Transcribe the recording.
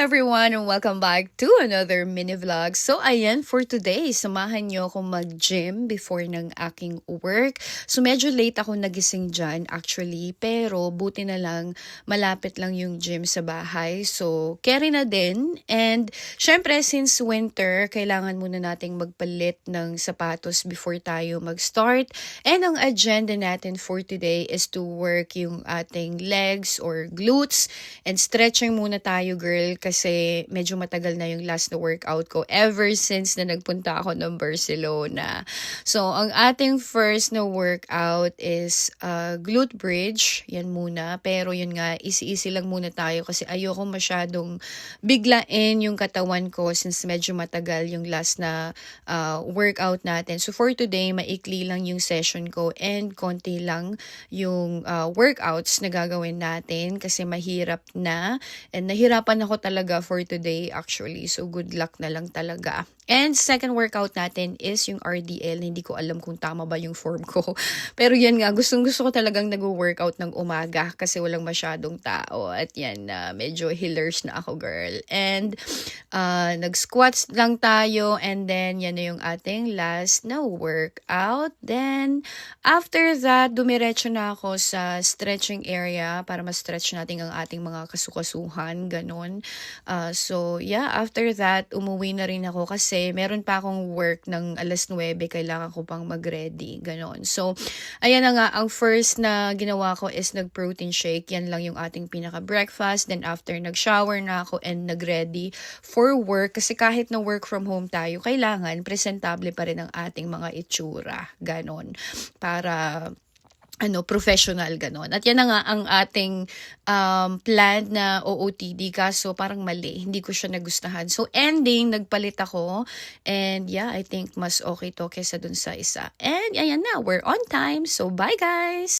everyone and welcome back to another mini vlog. So ayan, for today, samahan nyo ako mag-gym before ng aking work. So medyo late ako nagising dyan actually, pero buti na lang malapit lang yung gym sa bahay. So carry na din, and syempre since winter, kailangan muna nating magpalit ng sapatos before tayo mag-start. And ang agenda natin for today is to work yung ating legs or glutes, and stretching muna tayo, girl, kasi medyo matagal na yung last na workout ko ever since na nagpunta ako ng Barcelona. So, ang ating first na workout is glute bridge. Yan muna. Pero yun nga, easy-easy lang muna tayo kasi ayoko masyadong biglain yung katawan ko since medyo matagal yung last na workout natin. So, for today, maikli lang yung session ko and konti lang yung workouts na gagawin natin kasi mahirap na, and nahirapan ako talaga for today actually, so good luck na lang talaga. And second workout natin is yung RDL. Hindi ko alam kung tama ba yung form ko. Pero yan nga, gusto ko talagang nag-workout ng umaga kasi walang masyadong tao. At yan, medyo healers na ako, girl. And nag-squats lang tayo, and then yan na yung ating last na workout. Then after that, dumiretso na ako sa stretching area para ma-stretch natin ang ating mga kasukasuhan, ganon. So yeah, after that, umuwi na rin ako kasi meron pa akong work ng 9:00, kailangan ko pang mag-ready, ganon. So ayan na nga, ang first na ginawa ko is nag-protein shake. Yan lang yung ating pinaka-breakfast. Then after, nag-shower na ako and nag-ready for work kasi kahit na work from home tayo, kailangan presentable pa rin ang ating mga itsura, ganon, para professional, ganon. At yan na nga ang ating planned na OOTD, kaso parang mali. Hindi ko siya nagustuhan. So ending, nagpalit ako. And yeah, I think mas okay to kesa dun sa isa. And ayan na, we're on time. So bye guys!